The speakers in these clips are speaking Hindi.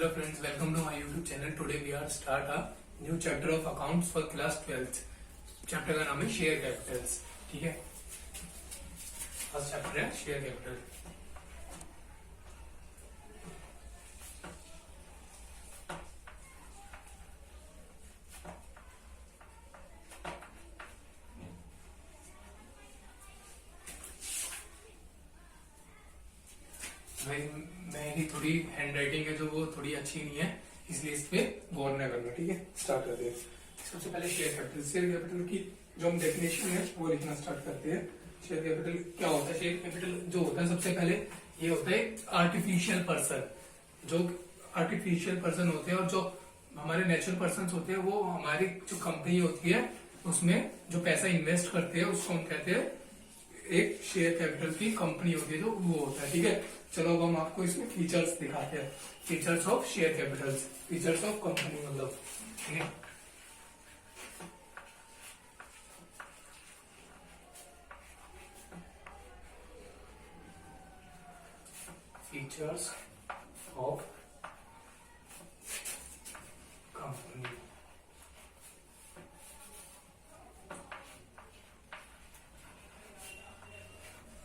Hello friends, welcome to my YouTube channel. Today we are start a new chapter of accounts for class 12th. Chapter का नाम है शेयर कैपिटल्स. ठीक है, फर्स्ट चैप्टर है शेयर कैपिटल. मेरी थोड़ी हैंड राइटिंग है जो वो थोड़ी अच्छी नहीं है, इसलिए इस पे गौर न करना. ठीक है, स्टार्ट करते हैं. सबसे पहले शेयर कैपिटल की जो हम डेफिनेशन है वो लिखना स्टार्ट करते हैं. शेयर कैपिटल क्या होता है? शेयर कैपिटल जो होता है सबसे पहले ये होता है आर्टिफिशियल पर्सन. जो आर्टिफिशियल पर्सन होते हैं और जो हमारे नेचुरल पर्सन होते हैं वो हमारी जो कंपनी होती है उसमें जो पैसा इन्वेस्ट करते हैं उसको हम कहते हैं एक शेयर कैपिटल की कंपनी होती है जो वो होता है. ठीक है, चलो अब हम आपको इसमें फीचर्स दिखाते हैं. Features of share Capitals, features of company मतलब. ठीक है, फीचर्स ऑफ कंपनी.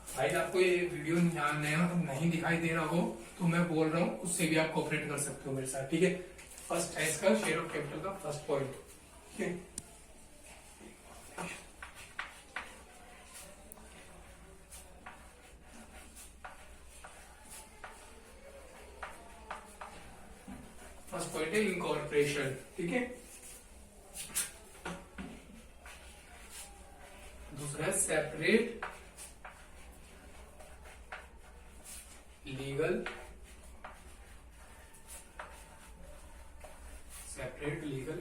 भाई आपको ये वीडियो नहीं दिखाई दे रहा हो तो मैं बोल रहा हूँ उससे भी आप कोऑपरेट कर सकते हो मेरे साथ. ठीक है, फर्स्ट है इसका शेयर ऑफ कैपिटल का फर्स्ट पॉइंट. ठीक है, फर्स्ट पॉइंट है इनकॉर्पोरेशन. ठीक है, दूसरा है separate legal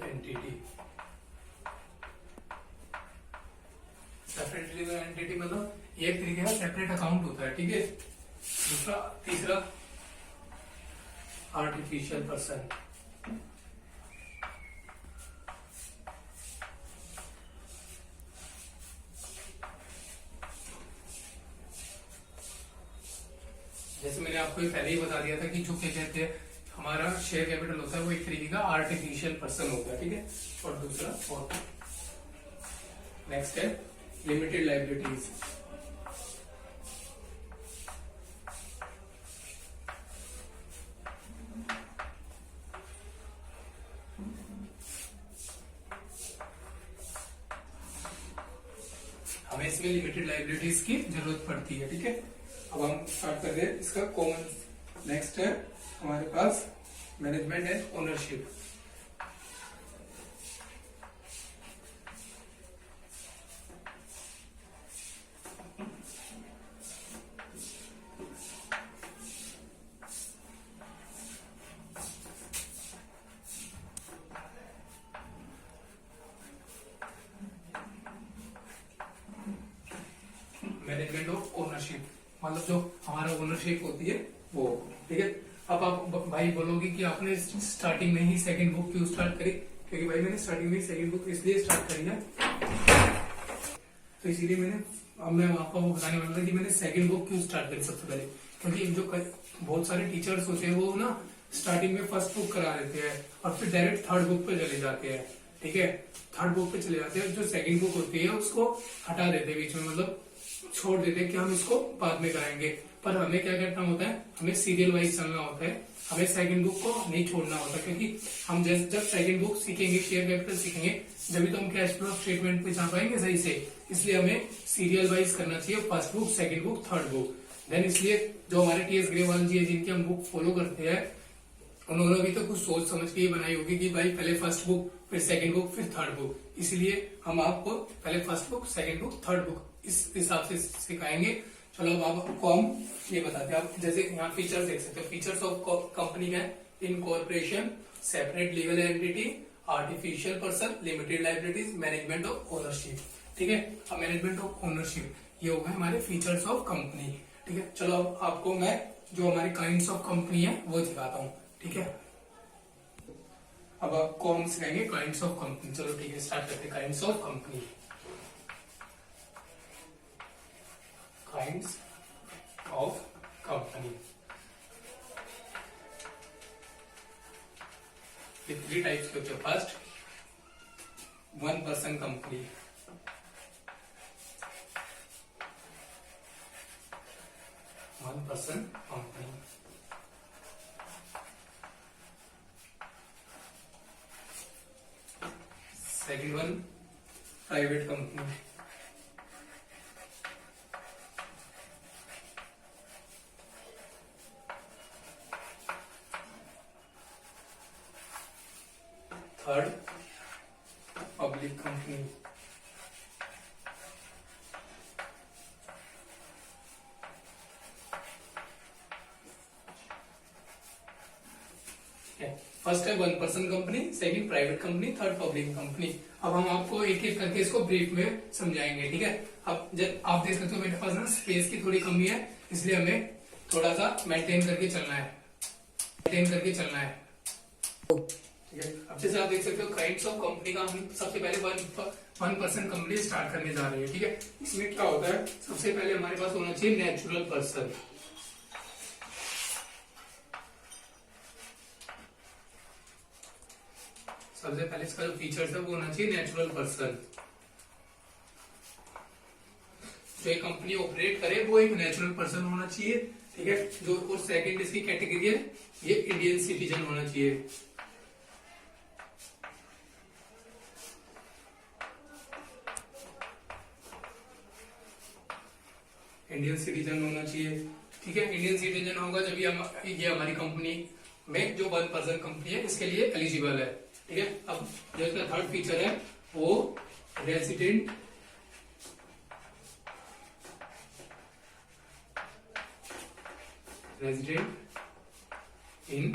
entity. Separate legal entity मतलब ये एक तरीके का सेपरेट अकाउंट होता है. ठीक है, तीसरा आर्टिफिशियल पर्सन. जैसे मैंने आपको पहले ही बता दिया था कि जो क्या कहते हैं हमारा शेयर कैपिटल होता है वो एक तरीके का आर्टिफिशियल पर्सन होता है. ठीक है, और दूसरा और नेक्स्ट है लिमिटेड लायबिलिटीज. हमें इसमें लिमिटेड लायबिलिटीज की जरूरत पड़ती है. ठीक है, अब हम स्टार्ट कर रहे हैं इसका कॉमन. नेक्स्ट है हमारे पास management and ownership. Management of ownership मतलब जो हमारा ओनरशिप होती है वो. ठीक है, अब आप भाई बोलोगे कि आपने स्टार्टिंग में ही सेकंड बुक क्यों स्टार्ट करी? क्योंकि भाई मैंने स्टार्टिंग में ही सेकंड बुक इसलिए स्टार्ट करी है तो इसीलिए मैंने अब मैं आपको बताने वाला था कि मैंने सेकंड बुक क्यों स्टार्ट करी. सबसे पहले क्योंकि जो बहुत सारे टीचर्स होते हैं वो ना स्टार्टिंग में फर्स्ट बुक करा देते हैं और फिर डायरेक्ट थर्ड बुक पे चले जाते हैं. ठीक है, थर्ड बुक पे चले जाते हैं, जो सेकंड बुक होती है उसको हटा देते हैं बीच में, मतलब छोड़ देते हैं कि हम इसको बाद में कराएंगे. पर हमें क्या करना होता है, हमें सीरियल वाइज चलना होता है. हमें सेकंड बुक को नहीं छोड़ना होता क्योंकि हम जब सेकंड बुक सीखेंगे शेयर कैपिटल सीखेंगे जब तो हम कैश फ्लो स्टेटमेंट पे जा पाएंगे सही से. इसलिए हमें सीरियल वाइज करना चाहिए, first book, second book, third book. Then इसलिए जो हमारे टीएस ग्रेवाल जी है जिनकी हम बुक फॉलो करते हैं उन्होंने भी तो कुछ सोच समझ के ही बनाई होगी कि भाई पहले फर्स्ट बुक फिर सेकंड बुक फिर थर्ड बुक. इसलिए हम आपको पहले first book, second book, third book इस हिसाब से सिखाएंगे. चलो अब आपको हम ये बताते हैं. आप जैसे यहाँ फीचर्स देख सकते हो. फीचर्स ऑफ कंपनी है incorporation, separate legal entity, artificial person, limited liabilities, management of ownership. ठीक है, अब मैनेजमेंट ऑफ ओनरशिप ये हो गए हमारे फीचर्स ऑफ कंपनी. ठीक है, चलो अब आपको मैं जो हमारी काइंड्स ऑफ कंपनी है वो दिखाता हूँ. ठीक है, अब आपको हम सिखाएंगे काइंड्स ऑफ कंपनी. चलो ठीक है, स्टार्ट करते हैं. Kinds of company. Kinds of company. ये 3 टाइप्स के होते हैं। First 1 person company, second one private company, third public company, first है 1 person company, second private company, third public company. अब हम आपको एक एक करके इसको ब्रीफ में समझाएंगे, ठीक है। अब जब आप देख सकते हो मेरे पास ना स्पेस की थोड़ी कमी है, इसलिए हमें थोड़ा सा मेंटेन करके चलना है, ठीक है। अब जैसे आप देख सकते हो काइंड्स ऑफ कंपनी का हम सबसे पहले 1 पर्सन कंपनी स्टार्ट करने जा रहे हैं, ठीक है। इसमें क्या होता है, सबसे पहले हमारे पास होना चाहिए नेचुरल पर्सन। सबसे पहले इसका जो फीचर्स है वो होना चाहिए नेचुरल पर्सन। जो एक कंपनी ऑपरेट करे वो एक नेचुरल पर्सन होना चाहिए, ठीक है। जो और सेकंड इसकी कैटेगरी है, ये इंडियन सिटीजन होना चाहिए। इंडियन सिटीजन होना चाहिए, ठीक है। इंडियन सिटीजन होगा जब ये हमारी कंपनी में जो 1 पर्सन कंपनी है इसके लिए एलिजिबल है, ठीक है। अब जो इसका थर्ड फीचर है वो resident in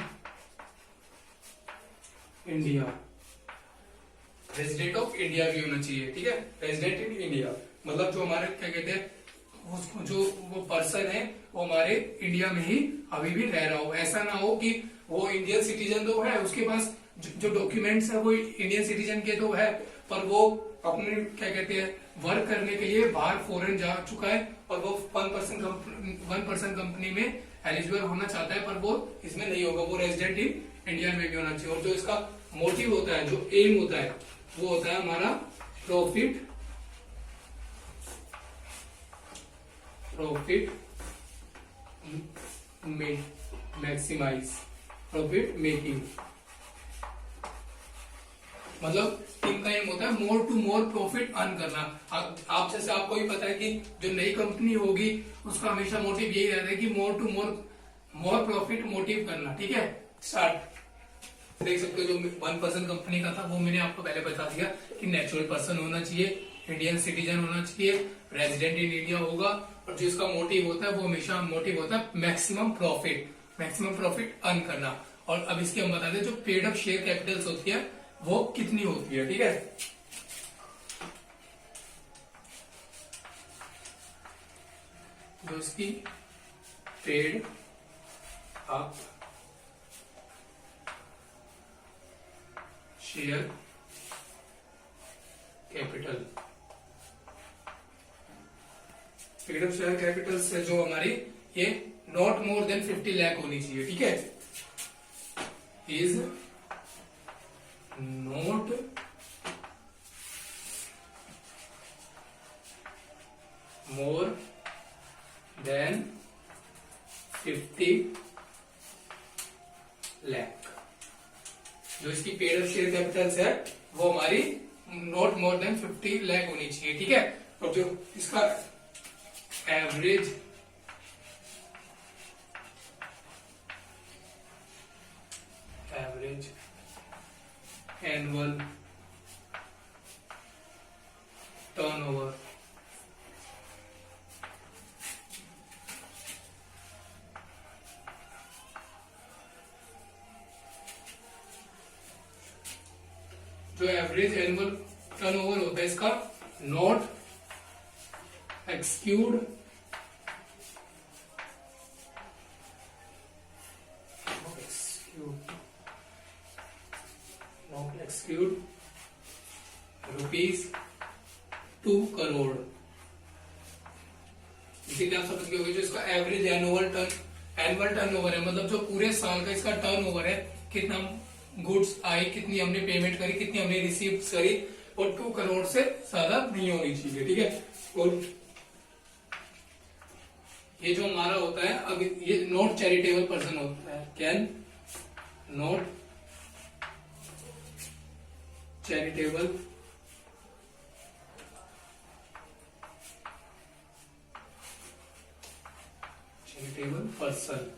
India, resident of India भी होना चाहिए, ठीक है। रेजिडेंट इन इंडिया मतलब जो हमारे क्या कहते हैं, जो वो पर्सन है वो हमारे इंडिया में ही अभी भी रह रहा हो। ऐसा ना हो कि वो इंडियन सिटीजन तो है, उसके पास जो डॉक्यूमेंट्स है वो इंडियन सिटीजन के तो है, पर वो अपने क्या कहते हैं वर्क करने के लिए बाहर फॉरेन जा चुका है और वो 1 पर्सन कंपनी में एलिजिबल होना चाहता है, पर वो इसमें नहीं होगा। वो रेजिडेंट इन इंडिया में भी होना चाहिए। और जो इसका मोटिव होता है, जो एम होता है, वो होता है हमारा प्रॉफिट मैक्सिमाइज, प्रॉफिट मेकिंग। मतलब इनका एम होता है more to more profit earn करना। आप जैसे आपको भी पता है कि जो नई कंपनी होगी उसका हमेशा मोटिव यही रहता है कि more to more profit motive करना, ठीक है। स्टार्ट देख सकते हो जो 1 पर्सन कंपनी का था वो मैंने आपको पहले बता दिया कि नेचुरल पर्सन होना चाहिए, इंडियन सिटीजन होना चाहिए, रेजिडेंट इन इंडिया होगा, और जो इसका मोटिव होता है वो हमेशा मोटिव होता है मैक्सिमम प्रॉफिट अर्न करना। और अब इसके हम बता दें जो पेड अप शेयर कैपिटल्स होती है वो कितनी होती है, ठीक है। जो इसकी paid up share capital, paid up share capital से जो हमारी ये नॉट मोर देन 50 लाख होनी चाहिए, ठीक है। Is not more than 50 lakh. जो इसकी पेड अप शेयर कैपिटल्स है वो हमारी नॉट मोर देन 50 लाख होनी चाहिए, ठीक है। और जो इसका एवरेज एनुअल टर्नओवर जो एवरेज एनुअल टर्नओवर होता है इसका नॉट एक्सक्यूड ₹2 करोड़। इसीलिए आप समझ गए होंगे जो इसका एवरेज एनुअल टर्नओवर है, मतलब जो पूरे साल का इसका टर्नओवर है कितना गुड्स आई, कितनी हमने पेमेंट करी, कितनी हमने रिसीव करी, और 2 करोड़ से ज्यादा नहीं होनी चाहिए, ठीक है। और ये जो हमारा होता है, अब ये नॉट चैरिटेबल पर्सन होता है, कैन नॉट चैरिटेबल पर्सन,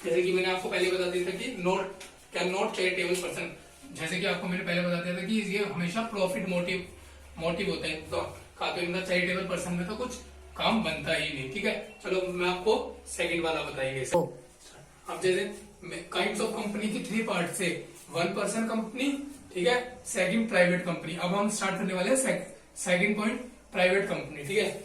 जैसे कि मैंने आपको पहले बता दिया था कि not can not charitable person, जैसे कि आपको मैंने पहले बता दिया था कि ये हमेशा प्रॉफिट मोटिव होता है, तो मतलब चैरिटेबल पर्सन में तो कुछ काम बनता ही नहीं, ठीक है। चलो मैं आपको सेकंड वाला बताइए। अब जैसे काइंड्स ऑफ कंपनी की 3 पार्ट से, 1 पर्सन कंपनी, ठीक है, सेकंड प्राइवेट कंपनी। अब हम स्टार्ट करने वाले हैं सेकंड पॉइंट, प्राइवेट कंपनी, ठीक है।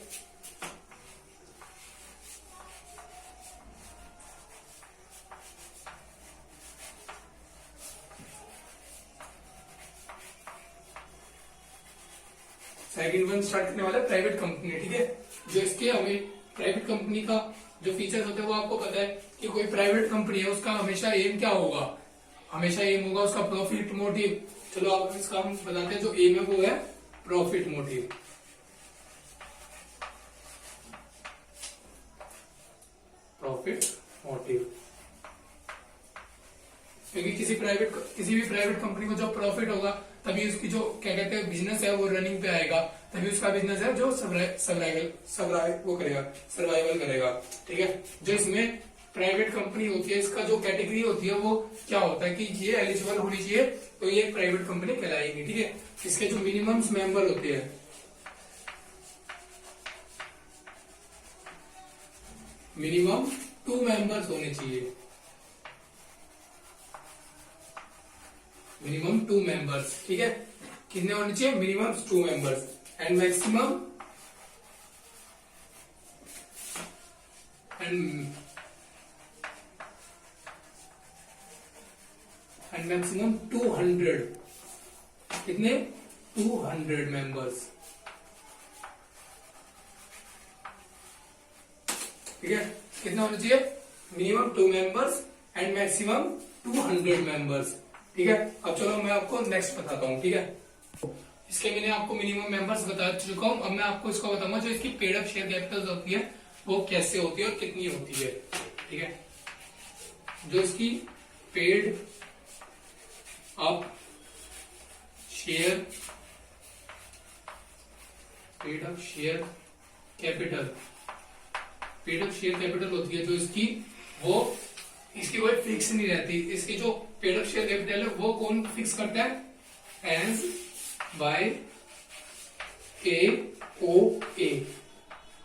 सेकंड वन स्टार्ट करने वाला है प्राइवेट कंपनी, ठीक है। जो इसके हमें प्राइवेट कंपनी का जो फीचर होते हैं वो आपको पता है कि कोई प्राइवेट कंपनी है उसका हमेशा एम क्या होगा, हमेशा एम होगा उसका प्रॉफिट मोटिव। चलो आप इसका हम बताते हैं, जो एम है वो है प्रॉफिट मोटिव। प्रॉफिट मोटिव, क्योंकि किसी भी प्राइवेट कंपनी को जब प्रॉफिट होगा तभी उसकी जो क्या कहते हैं बिजनेस है वो रनिंग पे आएगा, तभी उसका बिजनेस है जो सर्वाइवल करेगा, ठीक है। जो इसमें प्राइवेट कंपनी होती है, इसका जो कैटेगरी होती है वो क्या होता है कि ये एलिजिबल होनी चाहिए तो ये प्राइवेट कंपनी कहलाएगी, ठीक है। इसके जो मिनिमम मेंबर होते हैं, मिनिमम 2 मेंबर्स होने चाहिए, मिनिमम 2 मेंबर्स, ठीक है। कितने होने चाहिए, मिनिमम 2 मेंबर्स, एंड मैक्सिमम 200, कितने 200 मेंबर्स, ठीक है। कितना होना चाहिए, minimum 2 members and maximum 200 members, ठीक है। अब चलो मैं आपको नेक्स्ट बताता हूँ, ठीक है। इसके मैंने आपको मिनिमम मेंबर्स बता चुका हूँ, अब मैं आपको इसको बताऊंगा जो इसकी पेड अप शेयर कैपिटल होती है वो कैसे होती है और कितनी होती है, ठीक है। जो इसकी पेड अप शेयर कैपिटल होती है, जो इसकी कोई फिक्स नहीं रहती। इसकी जो पेड अप शेयर कैपिटल है वो कौन फिक्स करता है, एज बाय AOA।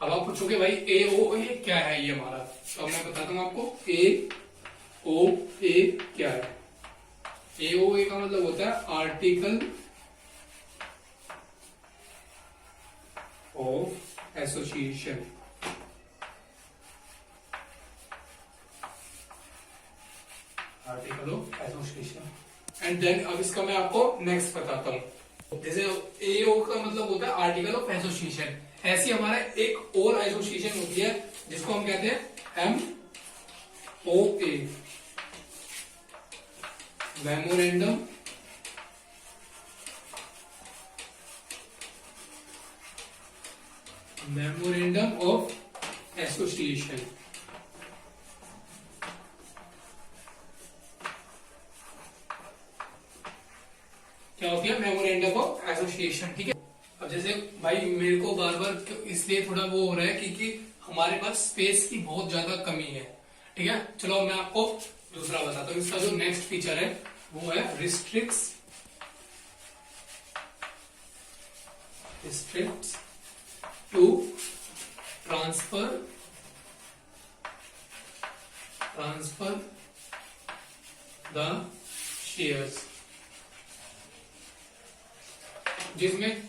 अब आप पूछोगे भाई AOA क्या है, ये हमारा, तो मैं बताता हूं आपको AOA क्या है। AOA का मतलब होता है article of association, article of association. And then अब इसका मैं आपको नेक्स्ट बताता हूं। जैसे एओ का मतलब होता है आर्टिकल ऑफ एसोसिएशन, ऐसी हमारा एक और एसोसिएशन होती है जिसको हम कहते हैं MOA, मेमोरेंडम ऑफ एसोसिएशन। क्या होती है, मेमोरेंडम ऑफ एसोसिएशन, ठीक है। अब जैसे भाई मेरे को बार बार इसलिए थोड़ा वो हो रहा है क्योंकि हमारे पास स्पेस की बहुत ज्यादा कमी है, ठीक है। चलो मैं आपको दूसरा बताता हूँ। इसका जो नेक्स्ट फीचर है वो है restricts to transfer the shares, जिसमें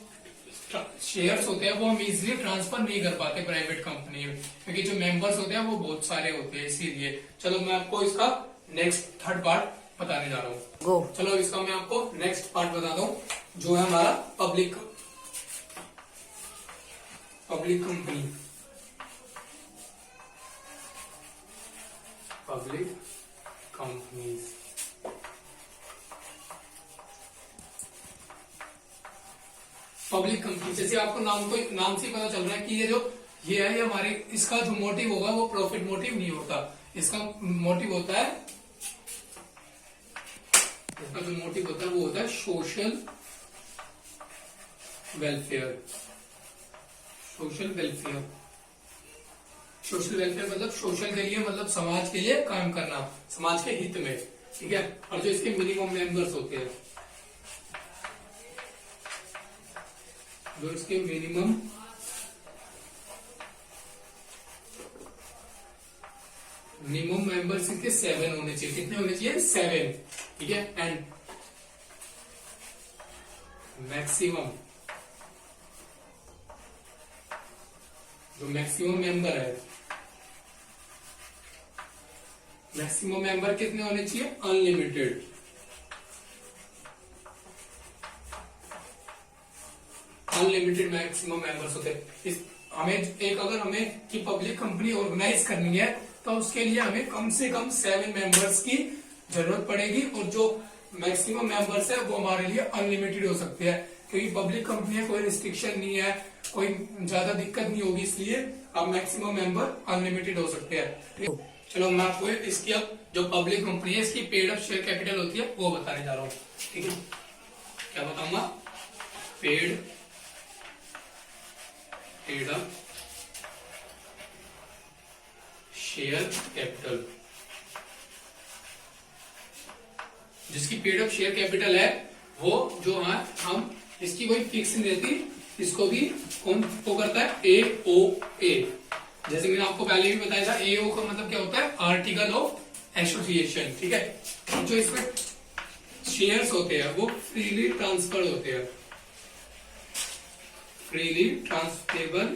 शेयर्स होते हैं वो हम इजीली ट्रांसफर नहीं कर पाते प्राइवेट कंपनी में, क्योंकि जो मेंबर्स होते हैं वो बहुत सारे होते हैं, इसीलिए। चलो मैं आपको इसका नेक्स्ट थर्ड पार्ट बताने जा रहा हूँ। चलो इसका मैं आपको नेक्स्ट पार्ट बताता हूँ, जो है हमारा पब्लिक कंपनीज। पब्लिक कंपनी, जैसे आपको नाम से पता चल रहा है कि ये है, ये हमारे, इसका जो मोटिव होगा वो प्रॉफिट मोटिव नहीं होता, इसका मोटिव होता है, इसका जो मोटिव होता है वो होता है social welfare. Social welfare, social welfare मतलब सोशल के लिए, मतलब समाज के लिए काम करना, समाज के हित में, ठीक है। और जो इसके मिनिमम मेंबर्स होते हैं, जो इसके मिनिमम मेंबर्स इसके 7 होने चाहिए। कितने होने चाहिए? 7, ठीक है। एंड मैक्सिमम, जो मैक्सिमम मेंबर है, मैक्सिमम मेंबर कितने होने चाहिए? अनलिमिटेड। अनलिमिटेड मैक्सिमम मेंबर्स होते हैं। अगर हमें कि पब्लिक कंपनी ऑर्गेनाइज करनी है तो उसके लिए हमें कम से कम 7 मेंबर्स की जरूरत पड़ेगी, और जो मैक्सिमम मेंबर्स है वो हमारे लिए अनलिमिटेड हो सकते हैं, क्योंकि पब्लिक कंपनी है, कोई रिस्ट्रिक्शन नहीं है, कोई ज्यादा दिक्कत नहीं होगी, इसलिए अब मैक्सिमम मेंबर अनलिमिटेड हो सकते हैं। चलो मैं आपको इसकी, अब जो पब्लिक कंपनी है इसकी पेड अप शेयर कैपिटल होती है वो बताने जा रहा हूँ, ठीक है। क्या बताऊंगा? Paid up share capital. जिसकी पेड अप शेयर कैपिटल है वो जो है, हम इसकी कोई फिक्स नहीं रहती, इसको भी कौन को करता है? AOA। जैसे मैंने आपको पहले भी बताया था, AO का मतलब क्या होता है? आर्टिकल ऑफ एसोसिएशन, ठीक है। जो इसमें शेयर्स होते हैं वो फ्रीली ट्रांसफर होते हैं, फ्रीली ट्रांसफरेबल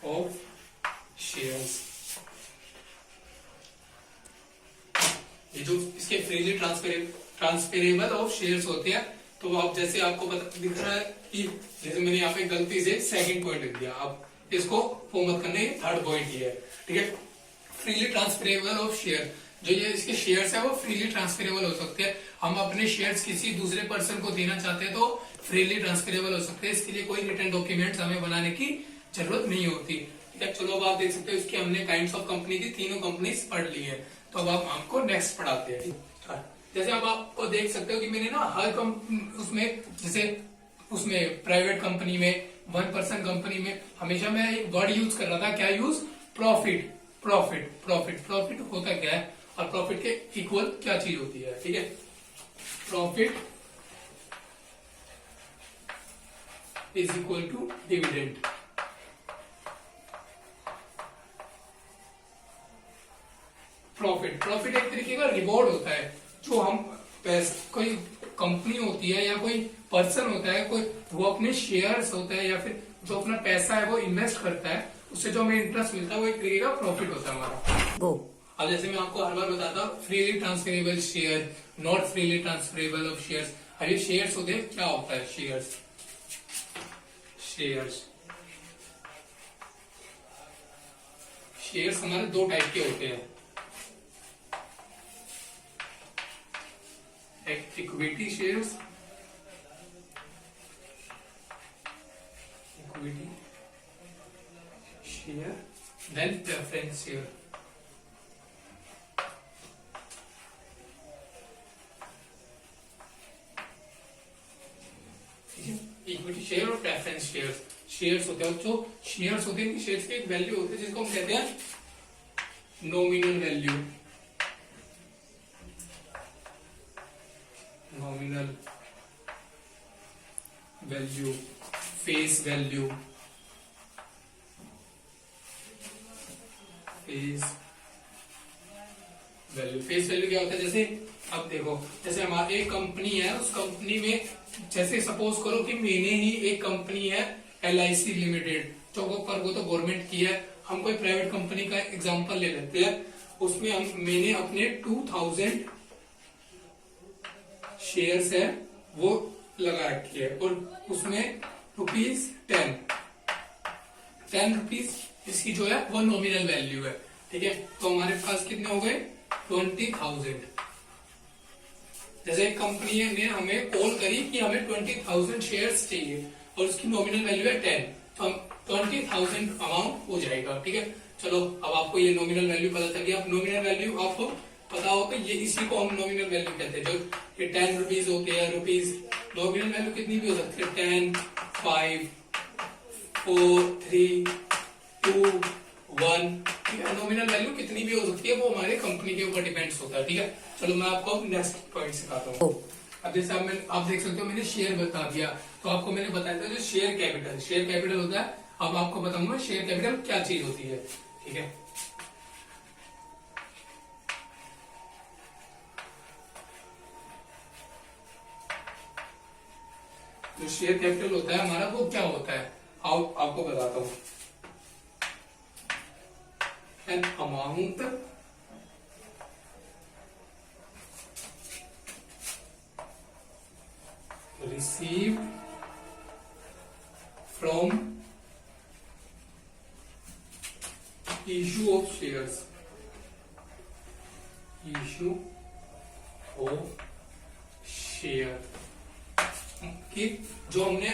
ऑफ शेयर्स। ये जो इसके फ्रीली ट्रांसफरेबल ऑफ शेयर्स होते हैं, तो आप जैसे आपको दिख रहा है कि जैसे मैंने यहाँ पे गलती से सेकंड पॉइंट लिख दिया, आप इसको वो मत करना, ये थर्ड पॉइंट ही है, ठीक है। फ्रीली ट्रांसफरेबल ऑफ शेयर, जो ये इसके शेयर्स है वो फ्रीली ट्रांसफरेबल हो सकते हैं। हम अपने शेयर्स किसी दूसरे पर्सन को देना चाहते हैं तो फ्रीली ट्रांसफरेबल हो सकते हैं, इसके लिए कोई रिटर्न डॉक्यूमेंट्स हमें बनाने की जरूरत नहीं होती, ठीक है। चलो अब आप देख सकते हो इसकी हमने काइंड्स ऑफ कंपनी की तीनों कंपनीज पढ़ ली है, तो अब आप आपको नेक्स्ट पढ़ाते हैं। जैसे अब आपको देख सकते हो कि मैंने ना हर उसमें, जैसे उसमें प्राइवेट कंपनी में, 1 पर्सन कंपनी में, हमेशा मैं एक वर्ड यूज कर रहा था, क्या यूज? प्रॉफिट। प्रॉफिट होता क्या है और प्रॉफिट के इक्वल क्या चीज होती है, ठीक है। Profit is equal to dividend. Profit एक तरीके का रिवॉर्ड होता है, जो हम कोई कंपनी होती है या कोई पर्सन होता है, कोई वो अपने शेयर्स होता है या फिर जो अपना पैसा है वो इन्वेस्ट करता है, उससे जो हमें इंटरेस्ट मिलता है वो एक तरीके का प्रॉफिट होता है हमारा। अब जैसे मैं आपको हर बार बताता हूँ, freely transferable share, not freely transferable of shares. अब ये शेयर्स होते हैं, क्या होता है शेयर्स? शेयर्स हमारे 2 टाइप के होते हैं, equity shares, equity share, then preference share. Equity share और प्रेफरेंस शेयर्स। शेयर्स होते हैं, जो शेयर्स होते हैं, शेयर्स की एक वैल्यू होती है जिसको हम कहते हैं nominal value. Nominal value, face value, face value क्या होता है? जैसे अब देखो, जैसे हमारी एक कंपनी है, उस कंपनी में जैसे सपोज करो कि मैंने ही एक कंपनी है LIC लिमिटेड, जो वो तो गवर्नमेंट की है, हम कोई प्राइवेट कंपनी का एग्जांपल ले लेते हैं, उसमें मैंने अपने 2000 शेयर्स है वो लगा रखी है, और उसमें ₹10 ₹10 इसकी जो है वो नॉमिनल वैल्यू है। ठीक है, तो हमारे पास कितने हो गए 20,000। जैसे एक कंपनी ने हमें कॉल करी कि हमें 20,000 शेयर्स चाहिए और उसकी नॉमिनल वैल्यू है 10, तो हम 20,000 अमाउंट हो जाएगा। ठीक है, चलो अब आपको ये नॉमिनल वैल्यू पता चल गया। अब नॉमिनल वैल्यू आपको पता होगा, ये इसी को हम नॉमिनल वैल्यू कहते हैं। जो ये ₹10 होते हैं, रुपीज, नॉमिनल वैल्यू कितनी भी हो सकती है, 10, 5, 4, 3, 2, 1। ठीक है, नॉमिनल वैल्यू कितनी भी हो सकती है, वो हमारे कंपनी के ऊपर डिपेंड्स होता है। ठीक है, चलो मैं आपको नेक्स्ट पॉइंट सिखाता हूँ। अब जैसे आप देख सकते हो मैंने शेयर बता दिया, तो आपको मैंने बताया था जो शेयर कैपिटल होता है। अब आपको बताऊंगा शेयर कैपिटल क्या चीज होती है। ठीक है, जो शेयर कैपिटल होता है हमारा वो क्या होता है, आपको बताता हूं। An amount received from issue of shares, कि जो हमने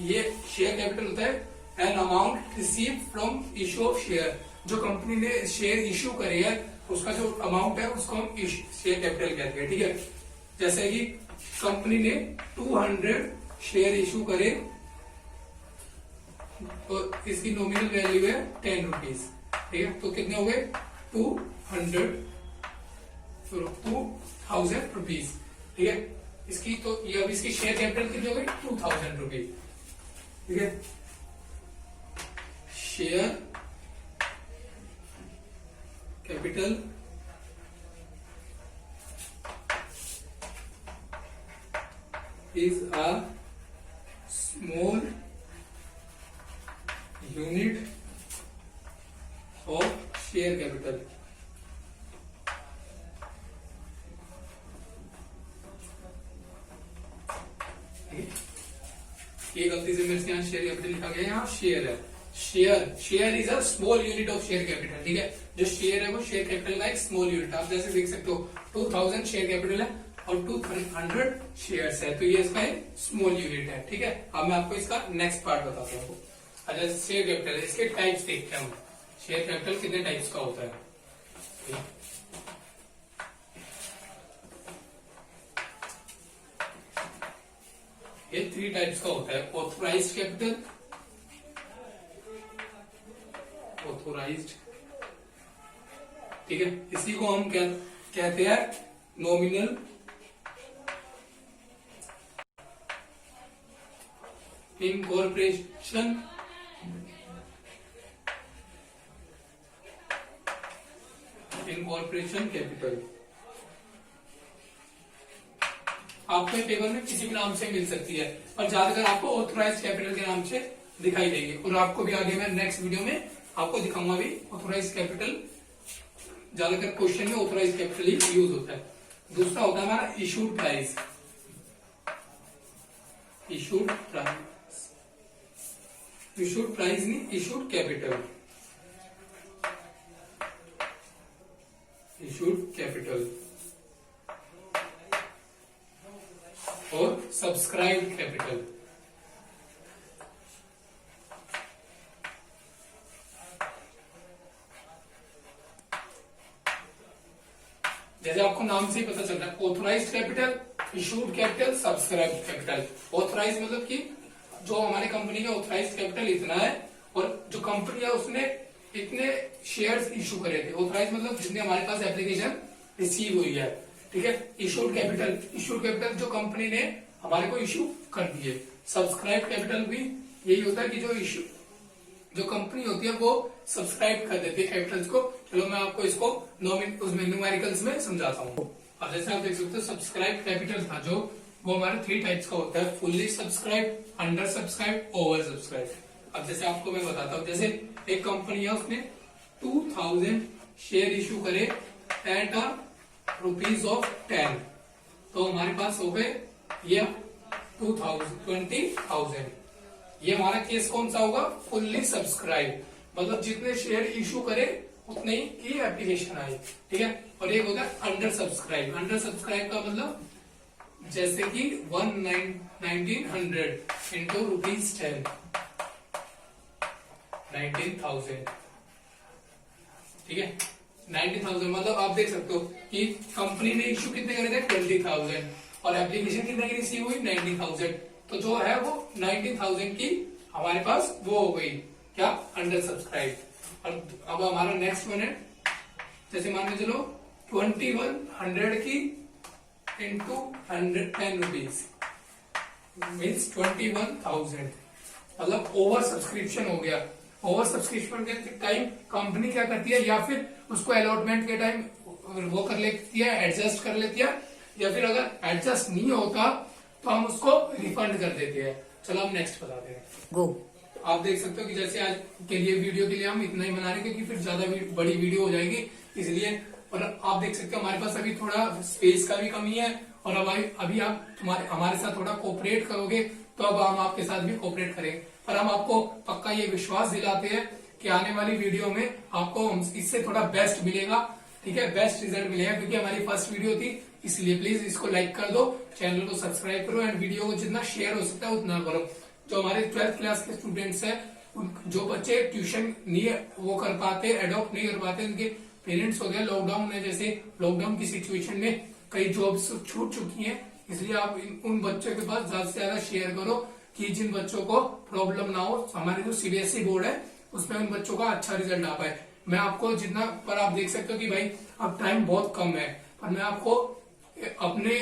ये शेयर कैपिटल होता है an amount receive from issue of share. जो कंपनी ने शेयर इश्यू करे है उसका जो अमाउंट है उसको हम शेयर कैपिटल कहते हैं। ठीक है, जैसे कि कंपनी ने 200 शेयर इशू करे तो इसकी नॉमिनल वैल्यू है ₹10। ठीक है, तो कितने हो गए 2,000 रुपीज। ठीक है, इसकी तो ये अब इसकी शेयर कैपिटल कितनी हो गई 2,000 रुपीज। ठीक है, share capital is a small unit of share capital। ये गलती से मेरे से यहाँ शेयर कैपिटल लिखा गया है, यहाँ शेयर है। Share is a small unit of share capital. ठीक है, जो शेयर है वो शेयर कैपिटल का एक स्मॉल यूनिट। आप जैसे देख सकते हो 2,000 शेयर कैपिटल है और 200 शेयर्स है, तो ये इसका एक स्मॉल यूनिट है। ठीक है, अब मैं आपको इसका नेक्स्ट पार्ट बताता हूँ। अच्छा, शेयर कैपिटल, इसके टाइप्स देखते हैं हम। शेयर कैपिटल कितने टाइप्स का होता है। ये 3 टाइप्स का होता है। ऑथोराइज्ड कैपिटल, ठीक है, इसी को हम कहते हैं नॉमिनल इनकॉर्पोरेशन कैपिटल। आपको पेपर में किसी भी नाम से मिल सकती है, पर ज्यादातर आपको ऑथोराइज्ड कैपिटल के नाम से दिखाई देगी। और आपको भी आगे मैं नेक्स्ट वीडियो में आपको दिखाऊंगा भी ऑथोराइज्ड कैपिटल। ज्यादातर क्वेश्चन में ऑथोराइज्ड कैपिटल ही यूज होता है। दूसरा होता है हमारा इशूड प्राइस। इशूड प्राइस नहीं, इशूड कैपिटल। और सब्सक्राइब कैपिटल। जैसे आपको नाम से ही पता चल रहा है, authorised capital, issued capital, subscribe capital. Authorise मतलब कि जो हमारी कंपनी का ऑथोराइज्ड कैपिटल इतना है और जो कंपनी है उसने इतने शेयर्स इशू करे थे। ऑथोराइज मतलब जितने हमारे पास एप्लीकेशन रिसीव हुई है। ठीक है, इशूड कैपिटल जो कंपनी ने हमारे को इशू कर दिए। सब्सक्राइब कैपिटल भी यही होता है कि जो कंपनी होती है वो सब्सक्राइब कर देती है कैपिटल्स को। चलो मैं आपको इसको उसमें न्यूमेरिकल्स में समझाता हूँ। अब जैसे आप देख सकते हो सब्सक्राइब कैपिटल था जो वो हमारे 3 टाइप्स का होता है, fully subscribe, under subscribe, over subscribe. अब जैसे आपको मैं बताता हूँ, जैसे एक कंपनी है उसने 2,000 शेयर इशू करे एट ₹10, तो हमारे पास हो गए ये 20,000। ये हमारा केस कौन सा होगा, फुल्ली सब्सक्राइब, मतलब जितने शेयर इशू करे उतने ही की एप्लीकेशन आई, ठीक है। और एक होता है अंडर सब्सक्राइब। अंडर सब्सक्राइब का मतलब जैसे कि 1900 इंटू ₹10, 19,000, ठीक है। 90,000 मतलब आप देख सकते हो कि कंपनी ने इश्यू कितने करे थे, 20,000, और एप्लीकेशन कितने की रिसीव हुई, 90,000। तो जो है वो 90,000 की हमारे पास वो हो गई क्या, अंडर सब्सक्राइब। और अब हमारा नेक्स्ट वन है, जैसे मान के चलो 2100 की इंटू 110 रुपीज मीन्स 21,000, मतलब ओवर सब्सक्रिप्शन हो गया। ओवर सब्सक्रिप्शन के टाइम कंपनी क्या करती है, या फिर उसको अलॉटमेंट के टाइम वो कर लेती है, एडजस्ट कर लेती है, या फिर अगर एडजस्ट नहीं होता तो हम उसको रिफंड कर देते हैं। चलो हम नेक्स्ट बताते हैं। गो। आप देख सकते हो कि जैसे आज के लिए वीडियो के लिए हम इतना ही बना रहे हैं, क्योंकि फिर ज्यादा बड़ी वीडियो हो जाएगी इसलिए। और आप देख सकते हो हमारे पास अभी थोड़ा स्पेस का भी कमी है, और अभी आप हमारे साथ थोड़ा कोऑपरेट करोगे तो अब हम आपके साथ भी कोऑपरेट करेंगे। पर हम आपको पक्का ये विश्वास दिलाते हैं कि आने वाली वीडियो में आपको इससे थोड़ा बेस्ट मिलेगा, ठीक है, बेस्ट रिजल्ट मिलेगा, क्योंकि हमारी फर्स्ट वीडियो थी। इसलिए प्लीज इसको लाइक कर दो, चैनल को सब्सक्राइब करो, एंड वीडियो को जितना शेयर हो सकता है उतना करो। जो हमारे 12th क्लास के स्टूडेंट्स हैं, जो बच्चे ट्यूशन नहीं वो कर पाते, एडॉप्ट नहीं कर पाते, उनके पेरेंट्स हो गए, लॉकडाउन में, जैसे लॉकडाउन की सिचुएशन में कई जॉब्स छूट चुकी हैं, इसलिए आप उन बच्चों के पास ज्यादा से ज्यादा शेयर करो कि जिन बच्चों को प्रॉब्लम ना हो। हमारे जो सीबीएसई बोर्ड है उसमें उन बच्चों का अच्छा रिजल्ट आ पाए। मैं आपको जितना, पर आप देख सकते हो कि भाई अब टाइम बहुत कम है, पर मैं आपको अपने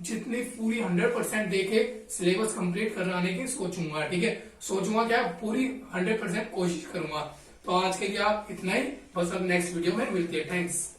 जितनी पूरी 100% देके सिलेबस कंप्लीट कराने की सोचूंगा, ठीक है। सोचूंगा क्या, पूरी 100% कोशिश करूंगा। तो आज के लिए आप इतना ही, बस अब नेक्स्ट वीडियो में मिलते हैं। थैंक्स।